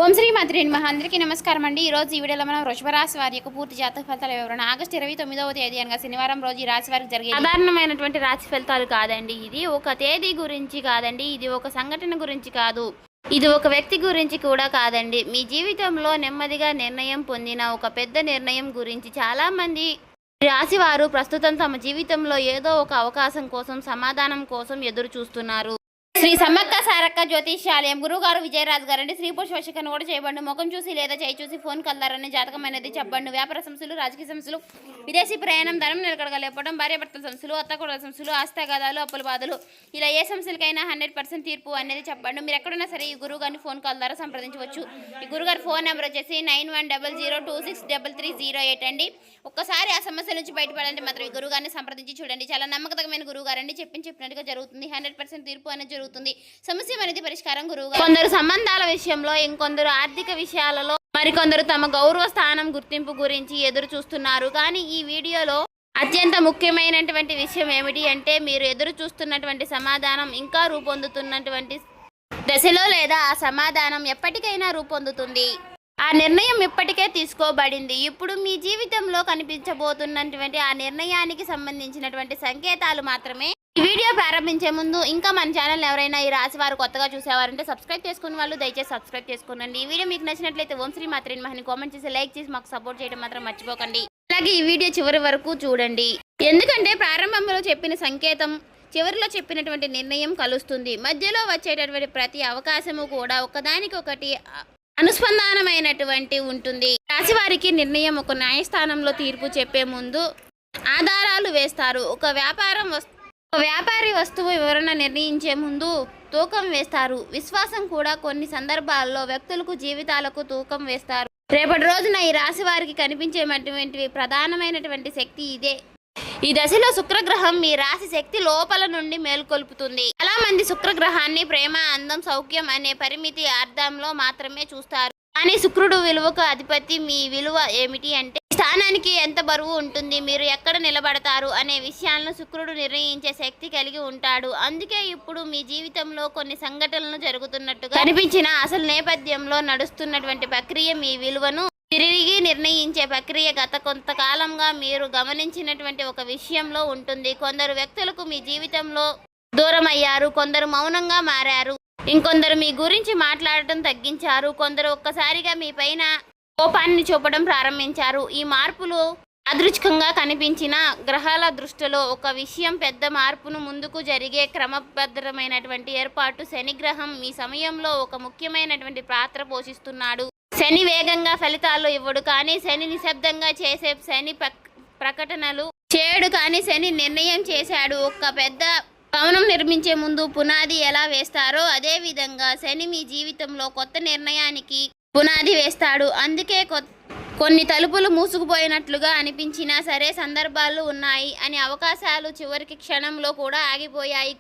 ఓం శ్రీ మాత్రే నమః. అందరికీ నమస్కారం అండి. ఈ రోజు ఈ వీడియోలో మనం వృషభ రాశి వారి యొక్క పూర్తి జాతక ఫలితాల వివరణ ఆగస్టు 29వ తేదీ అనగా శనివారం రోజు ఈ రాశి వారికి జరిగే సాధారణమైనటువంటి రాశి ఫలితాలు కాదండి. ఇది ఒక తేదీ గురించి కాదండి, ఇది ఒక సంఘటన గురించి కాదు, ఇది ఒక వ్యక్తి గురించి కూడా కాదండి. మీ జీవితంలో నెమ్మదిగా నిర్ణయం పొందిన ఒక పెద్ద నిర్ణయం గురించి చాలామంది రాశి వారు ప్రస్తుతం తమ జీవితంలో ఏదో ఒక అవకాశం కోసం, సమాధానం కోసం ఎదురు చూస్తున్నారు. శ్రీ సమ్మక్క సారక్క జ్యోతిష్యాలయం గురుగారు విజయరాజు గారండి. స్త్రీ పురుష వశీకరణ కూడా చేయబడి ముఖం చూసి లేదా చేయి చూసి ఫోన్ కలదారని జాతకమైనది చెప్పండి. వ్యాపార సమస్యలు, రాజకీయ సమస్యలు, విదేశీ ప్రయాణం, ధనం నిలకడగలేపడం, భార్యాభర్తల సమస్యలు, అత్తకొడల సమస్యలు, ఆస్తగాదాలు, అప్పుల బాధలు, ఇలా ఏ సమస్యలకైనా 100% తీర్పు అనేది చెప్పండి. మీరు ఎక్కడున్నా సరే ఈ గురువు గారిని ఫోన్ కాల్ ద్వారా సంప్రదించవచ్చు. ఈ గురుగారి ఫోన్ నెంబర్ వచ్చేసి 9100263308 అండి. ఒక్కసారి ఆ సమస్య నుంచి బయటపడాలంటే మాత్రం ఈ గురువు గారిని సంప్రదించి చూడండి. చాలా నమ్మకమైన గురువు గారండి. చెప్పినట్టుగా జరుగుతుంది. 100% తీర్పు అనేది జరుగుతుంది. సమస్య అనేది పరిష్కారం గురువు. కొందరు సంబంధాల విషయంలో, ఇంకొందరు ఆర్థిక విషయాలలో, మరికొందరు తమ గౌరవ స్థానం గుర్తింపు గురించి ఎదురు చూస్తున్నారు. కానీ ఈ వీడియోలో అత్యంత ముఖ్యమైనటువంటి విషయం ఏమిటి అంటే, మీరు ఎదురు చూస్తున్నటువంటి సమాధానం ఇంకా రూపొందుతున్నటువంటి దశలో లేదా ఆ సమాధానం ఎప్పటికైనా రూపొందుతుంది. ఆ నిర్ణయం ఇప్పటికే తీసుకోబడింది. ఇప్పుడు మీ జీవితంలో కనిపించబోతున్నటువంటి ఆ నిర్ణయానికి సంబంధించినటువంటి సంకేతాలు మాత్రమే. ఈ వీడియో ప్రారంభించే ముందు ఇంకా మన ఛానల్ ఎవరైనా ఈ రాశి వారు కొత్తగా చూసేవారంటే సబ్స్క్రైబ్ చేసుకున్న వాళ్ళు దయచేసి సబ్స్క్రైబ్ చేసుకోండి. ఈ వీడియో మీకు నచ్చినట్లయితే ఓం శ్రీ మాత్రే నమః అని కామెంట్ చేసి లైక్ చేసి మాకు సపోర్ట్ చేయడం మాత్రం మర్చిపోకండి. అలాగే ఈ వీడియో చివరి వరకు చూడండి. ఎందుకంటే ప్రారంభంలో చెప్పిన సంకేతం చివరిలో చెప్పినటువంటి నిర్ణయం కలుస్తుంది. మధ్యలో వచ్చేటటువంటి ప్రతి అవకాశము కూడా ఒకదానికొకటి అనుస్పందానమైనటువంటి ఉంటుంది. రాశి వారికి నిర్ణయం ఒక న్యాయస్థానంలో తీర్పు చెప్పే ముందు ఆధారాలు వేస్తారు. ఒక వ్యాపారి వస్తువు వివరణ నిర్ణయించే ముందు తూకం వేస్తారు. విశ్వాసం కూడా కొన్ని సందర్భాల్లో వ్యక్తులకు, జీవితాలకు తూకం వేస్తారు. రేపటి రోజున ఈ రాశి వారికి కనిపించేటువంటి ప్రధానమైనటువంటి శక్తి ఇదే. ఈ దశలో శుక్రగ్రహం మీ రాశి శక్తి లోపల నుండి మేల్కొల్పుతుంది. చాలా మంది శుక్రగ్రహాన్ని ప్రేమ, అందం, సౌఖ్యం అనే పరిమితి అర్థంలో మాత్రమే చూస్తారు. కానీ శుక్రుడు విలువకు అధిపతి. మీ విలువ ఏమిటి అంటే, స్థానానికి ఎంత బరువు ఉంటుంది, మీరు ఎక్కడ నిలబడతారు అనే విషయాలను శుక్రుడు నిర్ణయించే శక్తి కలిగి ఉంటాడు. అందుకే ఇప్పుడు మీ జీవితంలో కొన్ని సంఘటనలు జరుగుతున్నట్టుగా కనిపించిన అసలు నేపథ్యంలో నడుస్తున్నటువంటి ప్రక్రియ మీ విలువను తిరిగి నిర్ణయించే ప్రక్రియ. గత కొంతకాలంగా మీరు గమనించినటువంటి ఒక విషయంలో ఉంటుంది. కొందరు వ్యక్తులకు మీ జీవితంలో దూరం అయ్యారు, కొందరు మౌనంగా మారారు, ఇంకొందరు మీ గురించి మాట్లాడటం తగ్గించారు, కొందరు ఒక్కసారిగా మీ పైన కోపాన్ని చూపడం ప్రారంభించారు. ఈ మార్పులు అదృచ్ఛికంగా కనిపించిన గ్రహాల దృష్టిలో ఒక విషయం పెద్ద మార్పును ముందుకు జరిగే క్రమబద్ధమైనటువంటి ఏర్పాటు. శని గ్రహం మీ సమయంలో ఒక ముఖ్యమైనటువంటి పాత్ర పోషిస్తున్నాడు. శని వేగంగా ఫలితాలు ఇవ్వడు, కానీ శని నిశ్శబ్దంగా చేసే శని ప్రకటనలు చేయడు. కానీ శని నిర్ణయం చేశాడు. ఒక పెద్ద భవనం నిర్మించే ముందు పునాది ఎలా వేస్తారో అదే విధంగా శని మీ జీవితంలో కొత్త నిర్ణయానికి పునాది వేస్తాడు. అందుకే కొన్ని తలుపులు మూసుకుపోయినట్లుగా అనిపించినా సరే సందర్భాలు ఉన్నాయి అని అవకాశాలు చివరికి క్షణంలో కూడా ఆగిపోయాయి.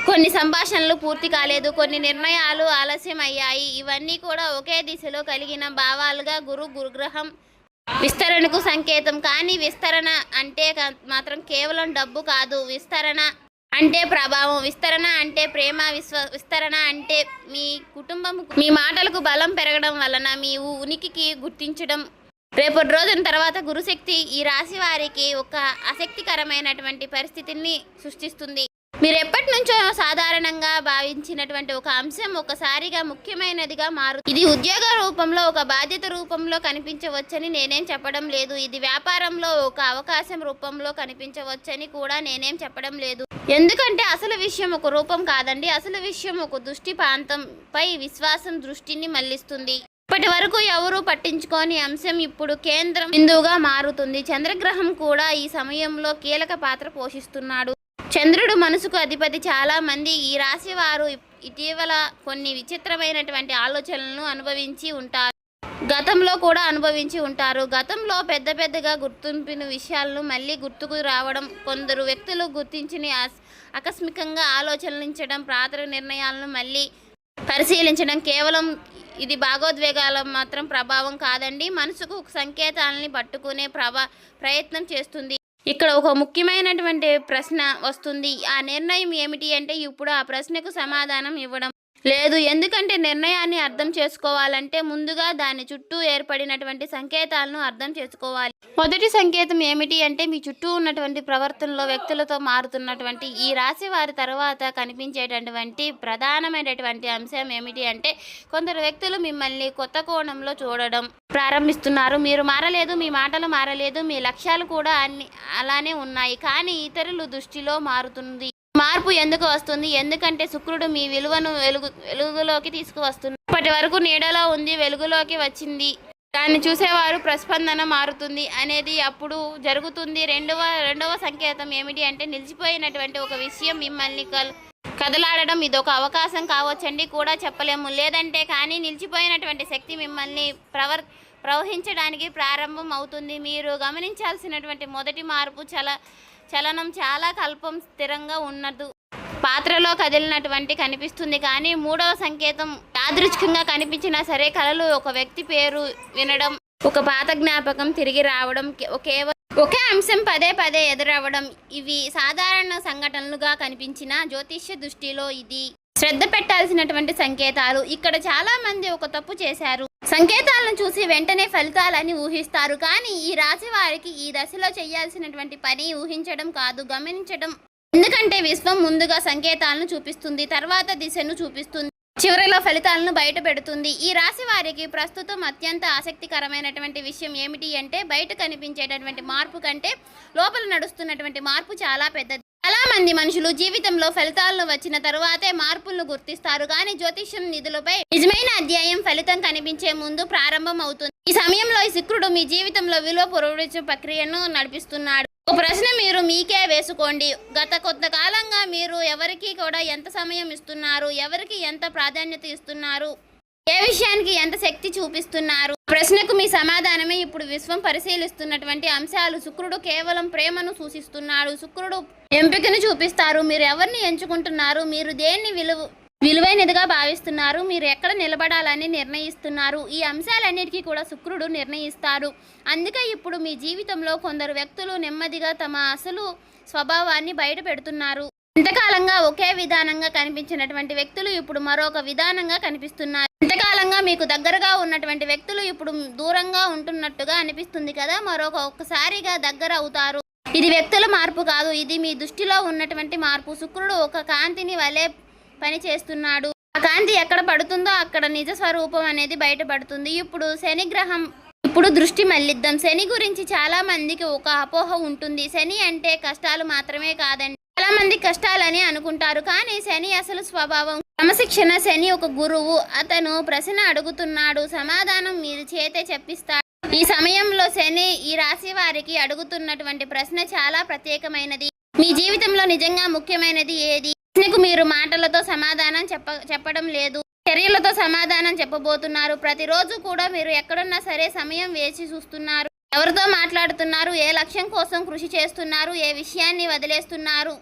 కొన్ని సంభాషణలు పూర్తి కాలేదు, కొన్ని నిర్ణయాలు ఆలస్యం అయ్యాయి. ఇవన్నీ కూడా ఒకే దిశలో కలిగిన భావాలుగా గురుగ్రహం విస్తరణకు సంకేతం. కానీ విస్తరణ అంటే మాత్రం కేవలం డబ్బు కాదు. విస్తరణ అంటే ప్రభావం, విస్తరణ అంటే ప్రేమ, విస్తరణ అంటే మీ కుటుంబం, మీ మాటలకు బలం పెరగడం వలన మీ ఉనికికి గుర్తించడం. రేపటి రోజున తర్వాత గురుశక్తి ఈ రాశి వారికి ఒక ఆసక్తికరమైనటువంటి పరిస్థితిని సృష్టిస్తుంది. మీరు ఎప్పటి నుంచో సాధారణంగా భావించినటువంటి ఒక అంశం ఒకసారిగా ముఖ్యమైనదిగా మారుతుంది. ఇది ఉద్యోగ రూపంలో, ఒక బాధ్యత రూపంలో కనిపించవచ్చని నేనేం చెప్పడం లేదు. ఇది వ్యాపారంలో ఒక అవకాశం రూపంలో కనిపించవచ్చని కూడా నేనేం చెప్పడం లేదు. ఎందుకంటే అసలు విషయం ఒక రూపం కాదండి. అసలు విషయం ఒక దృష్టి ప్రాంతంపై విశ్వాసం దృష్టిని మళ్లిస్తుంది. ఇప్పటి వరకు ఎవరూ పట్టించుకోని అంశం ఇప్పుడు కేంద్రం బిందువుగా మారుతుంది. చంద్రగ్రహం కూడా ఈ సమయంలో కీలక పాత్ర పోషిస్తున్నాడు. చంద్రుడు మనసుకు అధిపతి. చాలా మంది ఈ రాశి వారు ఇటీవల కొన్ని విచిత్రమైనటువంటి ఆలోచనలను అనుభవించి ఉంటారు. గతంలో కూడా అనుభవించి ఉంటారు. గతంలో పెద్దగా గుర్తింపిన విషయాలను మళ్ళీ గుర్తుకు రావడం, కొందరు వ్యక్తులు గుర్తించిన ఆకస్మికంగా ఆలోచనలించడం, పాత నిర్ణయాలను మళ్ళీ పరిశీలించడం. కేవలం ఇది భావోద్వేగాల మాత్రం ప్రభావం కాదండి. మనసుకు సంకేతాలని పట్టుకునే ప్రయత్నం చేస్తుంది. ఇక్కడ ఒక ముఖ్యమైనటువంటి ప్రశ్న వస్తుంది. ఆ నిర్ణయం ఏమిటి అంటే, ఇప్పుడు ఆ ప్రశ్నకు సమాధానం ఇవ్వడం. లేదు. ఎందుకంటే నిర్ణయాన్ని అర్థం చేసుకోవాలంటే ముందుగా దాని చుట్టూ ఏర్పడినటువంటి సంకేతాలను అర్థం చేసుకోవాలి. మొదటి సంకేతం ఏమిటి అంటే మీ చుట్టూ ఉన్నటువంటి ప్రవర్తనలో వ్యక్తులతో మారుతున్నటువంటి ఈ రాశి వారి తర్వాత కనిపించేటటువంటి ప్రధానమైనటువంటి అంశం ఏమిటి అంటే కొందరు వ్యక్తులు మిమ్మల్ని కొత్త కోణంలో చూడడం ప్రారంభిస్తున్నారు. మీరు మారలేదు, మీ మాటలు మారలేదు, మీ లక్ష్యాలు కూడా అలానే ఉన్నాయి, కానీ ఇతరుల దృష్టిలో మారుతుంది. మార్పు ఎందుకు వస్తుంది? ఎందుకంటే శుక్రుడు మీ విలువను వెలుగులోకి తీసుకువస్తుంది. ఇప్పటి వరకు నీడలో ఉంది, వెలుగులోకి వచ్చింది. దాన్ని చూసేవారు ప్రస్పందన మారుతుంది అనేది అప్పుడు జరుగుతుంది. రెండవ సంకేతం ఏమిటి అంటే నిలిచిపోయినటువంటి ఒక విషయం మిమ్మల్ని కదలాడడం. ఇదొక అవకాశం కావచ్చండి కూడా చెప్పలేము. లేదంటే కానీ నిలిచిపోయినటువంటి శక్తి మిమ్మల్ని ప్రవహించడానికి ప్రారంభం అవుతుంది. మీరు గమనించాల్సినటువంటి మొదటి మార్పు చలనం చాలా కల్పం స్థిరంగా ఉన్నదు పాత్రలో కదిలినటువంటి కనిపిస్తుంది. కానీ మూడవ సంకేతం యాదృచ్ఛికంగా కనిపించినా సరే కలలు ఒక వ్యక్తి పేరు వినడం, ఒక పాత జ్ఞాపకం తిరిగి రావడం, ఒకే అంశం పదే పదే ఎదురవ్వడం, ఇవి సాధారణ సంఘటనలుగా కనిపించిన జ్యోతిష్య దృష్టిలో ఇది శ్రద్ధ పెట్టాల్సినటువంటి సంకేతాలు. ఇక్కడ చాలా మంది ఒక తప్పు చేశారు. సంకేతాలను చూసి వెంటనే ఫలితాలని ఊహిస్తారు. కానీ ఈ రాశి వారికి ఈ దశలో చేయాల్సినటువంటి పని ఊహించడం కాదు, గమనించడం. ఎందుకంటే విశ్వం ముందుగా సంకేతాలను చూపిస్తుంది, తర్వాత దిశను చూపిస్తుంది, చివరిలో ఫలితాలను బయట పెడుతుంది. ఈ రాశి వారికి ప్రస్తుతం అత్యంత ఆసక్తికరమైనటువంటి విషయం ఏమిటి అంటే బయట కనిపించేటటువంటి మార్పు కంటే లోపల నడుస్తున్నటువంటి మార్పు చాలా పెద్దది. చాలా మంది మనుషులు జీవితంలో ఫలితాలను వచ్చిన తరువాతే మార్పులను గుర్తిస్తారు. కానీ జ్యోతిష్యం నిధులపై నిజమైన అధ్యాయం ఫలితం కనిపించే ముందు ప్రారంభం అవుతుంది. ఈ సమయంలో ఈ శుక్రుడు మీ జీవితంలో విలువ పురోగతి ప్రక్రియను నడిపిస్తున్నాడు. ఒక ప్రశ్న మీరు మీకే వేసుకోండి. గత కొంతకాలంగా మీరు ఎవరికి కూడా ఎంత సమయం ఇస్తున్నారు, ఎవరికి ఎంత ప్రాధాన్యత ఇస్తున్నారు, ఏ విషయానికి ఎంత శక్తి చూపిస్తున్నారు? ప్రశ్నకు మీ సమాధానమే ఇప్పుడు విశ్వం పరిశీలిస్తున్నటువంటి అంశాలు. శుక్రుడు కేవలం ప్రేమను సూచిస్తున్నాడు. శుక్రుడు ఎంపికను చూపిస్తారు. మీరు ఎవరిని ఎంచుకుంటున్నారు, మీరు దేన్ని విలువైనదిగా భావిస్తున్నారు, మీరు ఎక్కడ నిలబడాలని నిర్ణయిస్తున్నారు, ఈ అంశాలన్నిటికీ కూడా శుక్రుడు నిర్ణయిస్తారు. అందుకే ఇప్పుడు మీ జీవితంలో కొందరు వ్యక్తులు నెమ్మదిగా తమ అసలు స్వభావాన్ని బయట పెడుతున్నారు. ఇంతకాలంగా ఒకే విధానంగా కనిపించినటువంటి వ్యక్తులు ఇప్పుడు మరొక విధానంగా కనిపిస్తున్నారు. ఇంతకాలంగా మీకు దగ్గరగా ఉన్నటువంటి వ్యక్తులు ఇప్పుడు దూరంగా ఉంటున్నట్టుగా అనిపిస్తుంది కదా, ఒక్కసారిగా దగ్గర అవుతారు. ఇది వ్యక్తుల మార్పు కాదు, ఇది మీ దృష్టిలో ఉన్నటువంటి మార్పు. శుక్రుడు ఒక కాంతిని వలె పని చేస్తున్నాడు. ఆ కాంతి ఎక్కడ పడుతుందో అక్కడ నిజ స్వరూపం అనేది బయటపడుతుంది. ఇప్పుడు దృష్టి మళ్ళిద్దాం. శని గురించి చాలా మందికి ఒక అపోహ ఉంటుంది. శని అంటే కష్టాలు మాత్రమే కాదండి. చాలా మంది కష్టాలని అనుకుంటారు, కానీ శని అసలు స్వభావం క్రమశిక్షణ. శని ఒక గురువు. అతను ప్రశ్న అడుగుతున్నాడు, సమాధానం మీరు చేతే చెప్పిస్తాడు. ఈ సమయంలో శని ఈ రాశి వారికి అడుగుతున్నటువంటి ప్రశ్న చాలా ప్రత్యేకమైనది. మీ జీవితంలో నిజంగా ముఖ్యమైనది ఏది? ప్రశ్నకు మీరు మాటలతో సమాధానం చెప్పడం లేదు, చర్యలతో సమాధానం చెప్పబోతున్నారు. ప్రతిరోజు కూడా మీరు ఎక్కడున్నా సరే సమయం వేచి చూస్తున్నారు. ఎవరితో మాట్లాడుతున్నారు, ఏ లక్ష్యం కోసం కృషి చేస్తున్నారు, ఏ విషయాన్ని వదిలేస్తున్నారు,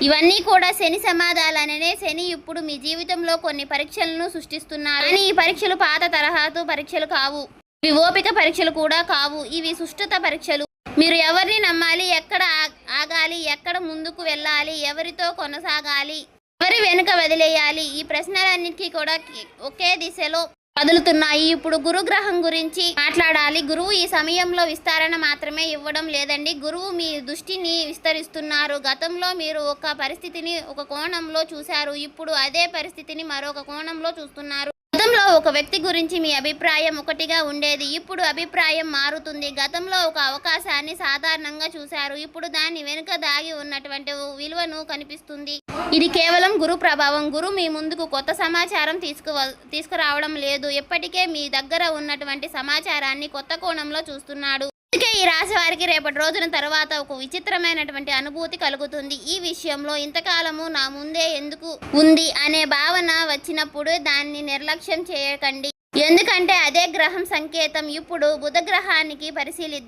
ఇవన్నీ కూడా శని సమాధానాలనే. శని ఇప్పుడు మీ జీవితంలో కొన్ని పరీక్షలను సృష్టిస్తున్నారు. కానీ ఈ పరీక్షలు పాత తరహాతో పరీక్షలు కావు, ఇవి ఓపిక పరీక్షలు కూడా కావు, ఇవి సుష్ఠత పరీక్షలు. మీరు ఎవరిని నమ్మాలి, ఎక్కడ ఆగాలి, ఎక్కడ ముందుకు వెళ్ళాలి, ఎవరితో కొనసాగాలి, ఎవరి వెనుక వదిలేయాలి, ఈ ప్రశ్నలన్నిటికీ కూడా ఒకే దిశలో కదులుతున్నాయి. ఇప్పుడు గురుగ్రహం గురించి మాట్లాడాలి. గురువు ఈ సమయంలో విస్తరణ మాత్రమే ఇవ్వడం లేదండి, గురువు మీ దృష్టిని విస్తరిస్తున్నారు. గతంలో మీరు ఒక పరిస్థితిని ఒక కోణంలో చూశారు, ఇప్పుడు అదే పరిస్థితిని మరొక కోణంలో చూస్తున్నారు. గతంలో ఒక వ్యక్తి గురించి మీ అభిప్రాయం ఒకటిగా ఉండేది, ఇప్పుడు అభిప్రాయం మారుతుంది. గతంలో ఒక అవకాశాన్ని సాధారణంగా చూశారు, ఇప్పుడు దాని వెనుక దాగి ఉన్నటువంటి విలువను కనిపిస్తుంది. ఇది కేవలం గురు ప్రభావం. గురు మీ ముందుకు కొత్త సమాచారం తీసుకురావడం లేదు, ఎప్పటికే మీ దగ్గర ఉన్నటువంటి సమాచారాన్ని కొత్త కోణంలో చూస్తున్నాడు. అందుకే ఈ రాశి వారికి రేపటి రోజున తర్వాత ఒక విచిత్రమైనటువంటి అనుభూతి కలుగుతుంది. ఈ విషయంలో ఇంతకాలము నా ముందే ఎందుకు ఉంది అనే భావన వచ్చినప్పుడు దాన్ని నిర్లక్ష్యం చేయకండి. ఎందుకంటే అదే గ్రహం సంకేతం. ఇప్పుడు బుధ గ్రహానికి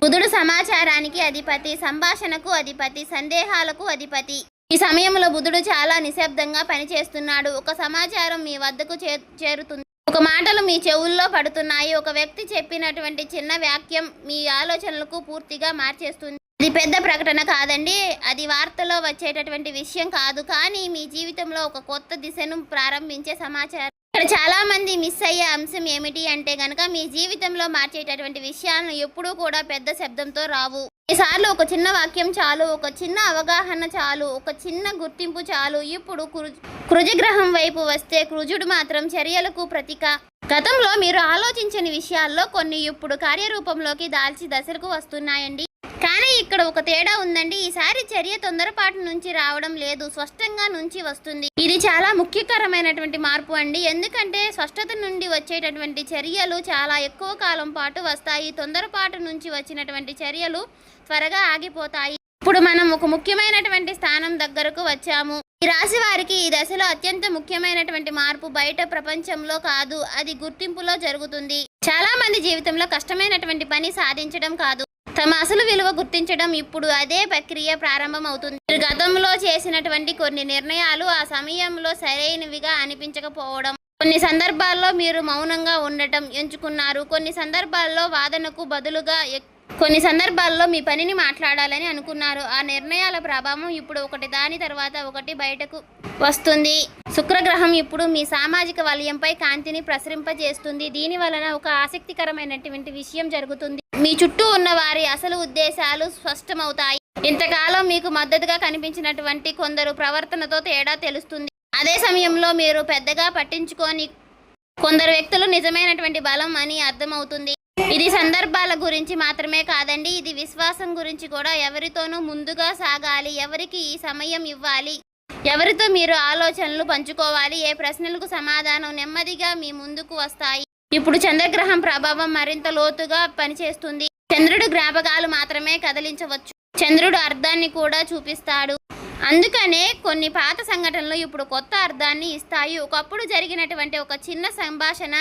బుధుడు సమాచారానికి అధిపతి, సంభాషణకు అధిపతి, సందేహాలకు అధిపతి. ఈ సమయంలో బుధుడు చాలా నిశ్శబ్దంగా పనిచేస్తున్నాడు. ఒక సమాచారం మీ వద్దకు చేరుతుంది, ఒక మాటలు మీ చెవుల్లో పడుతున్నాయి, ఒక వ్యక్తి చెప్పినటువంటి చిన్న వాక్యం మీ ఆలోచనలకు పూర్తిగా మార్చేస్తుంది. అది పెద్ద ప్రకటన కాదండి, అది వార్తలో వచ్చేటటువంటి విషయం కాదు, కానీ మీ జీవితంలో ఒక కొత్త దిశను ప్రారంభించే సమాచారం. ఇక్కడ చాలా మంది మిస్ అయ్యే అంశం ఏమిటి అంటే గనక మీ జీవితంలో మార్చేటటువంటి విషయాలను ఎప్పుడూ కూడా పెద్ద శబ్దంతో రావు. ఈసార్లు ఒక చిన్న వాక్యం చాలు, ఒక చిన్న అవగాహన చాలు, ఒక చిన్న గుర్తింపు చాలు. ఇప్పుడు కుజగ్రహం వైపు వస్తే కుజుడు మాత్రం చర్యలకు ప్రతీక. గతంలో మీరు ఆలోచించని విషయాల్లో కొన్ని ఇప్పుడు కార్యరూపంలోకి దాల్చి దశలకు వస్తున్నాయండి. కానీ ఇక్కడ ఒక తేడా ఉందండి. ఈసారి చర్య తొందరపాటు నుంచి రావడం లేదు, స్పష్టంగా నుంచి వస్తుంది. ఇది చాలా ముఖ్యకరమైనటువంటి మార్పు అండి. ఎందుకంటే స్పష్టత నుండి వచ్చేటటువంటి చర్యలు చాలా ఎక్కువ కాలం పాటు వస్తాయి. తొందరపాటు నుంచి వచ్చినటువంటి చర్యలు త్వరగా ఆగిపోతాయి. ఇప్పుడు మనం ఒక ముఖ్యమైనటువంటి స్థానం దగ్గరకు వచ్చాము. ఈ రాశి వారికి ఈ దశలో అత్యంత ముఖ్యమైనటువంటి మార్పు బయట ప్రపంచంలో కాదు, అది గుర్తింపులో జరుగుతుంది. చాలా మంది జీవితంలో కష్టమైనటువంటి పని సాధించడం కాదు, తమ అసలు విలువ గుర్తించడం. ఇప్పుడు అదే ప్రక్రియ ప్రారంభం అవుతుంది. మీరు గతంలో చేసినటువంటి కొన్ని నిర్ణయాలు ఆ సమయంలో సరైనవిగా అనిపించకపోవడం, కొన్ని సందర్భాల్లో మీరు మౌనంగా ఉండటం ఎంచుకున్నారు, కొన్ని సందర్భాల్లో వాదనకు బదులుగా కొన్ని సందర్భాల్లో మీ పనిని మాట్లాడాలని అనుకున్నారు. ఆ నిర్ణయాల ప్రభావం ఇప్పుడు ఒకటి దాని తర్వాత ఒకటి బయటకు వస్తుంది. శుక్రగ్రహం ఇప్పుడు మీ సామాజిక వలయంపై కాంతిని ప్రసరింపజేస్తుంది. దీని వలన ఒక ఆసక్తికరమైనటువంటి విషయం జరుగుతుంది. మీ చుట్టూ ఉన్న వారి అసలు ఉద్దేశాలు స్పష్టమవుతాయి. ఇంతకాలం మీకు మద్దతుగా కనిపించినటువంటి కొందరు ప్రవర్తనతో తేడా తెలుస్తుంది. అదే సమయంలో మీరు పెద్దగా పట్టించుకొని కొందరు వ్యక్తులు నిజమైనటువంటి బలం అని అర్థమవుతుంది. ఇది సందర్భాల గురించి మాత్రమే కాదండి, ఇది విశ్వాసం గురించి కూడా. ఎవరితోనూ ముందుగా సాగాలి, ఎవరికి ఈ సమయం ఇవ్వాలి, ఎవరితో మీరు ఆలోచనలు పంచుకోవాలి, ఏ ప్రశ్నలకు సమాధానం నెమ్మదిగా మీ ముందుకు వస్తాయి. ఇప్పుడు చంద్రగ్రహం ప్రభావం మరింత లోతుగా పనిచేస్తుంది. చంద్రుడు జ్ఞాపకాలు మాత్రమే కదిలించవచ్చు, చంద్రుడు అర్థాన్ని కూడా చూపిస్తాడు. అందుకనే కొన్ని పాత సంఘటనలు ఇప్పుడు కొత్త అర్థాన్ని ఇస్తాయి. ఒకప్పుడు జరిగినటువంటి ఒక చిన్న సంభాషణ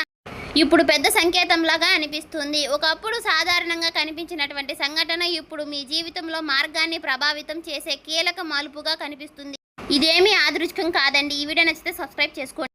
ఇప్పుడు పెద్ద సంకేతంలాగా అనిపిస్తుంది. ఒకప్పుడు సాధారణంగా కనిపించినటువంటి సంఘటన ఇప్పుడు మీ జీవితంలో మార్గాన్ని ప్రభావితం చేసే కీలక మలుపుగా కనిపిస్తుంది. ఇదేమీ యాదృచ్ఛికం కాదండి. ఈ వీడియో నచ్చితే సబ్స్క్రైబ్ చేసుకోండి.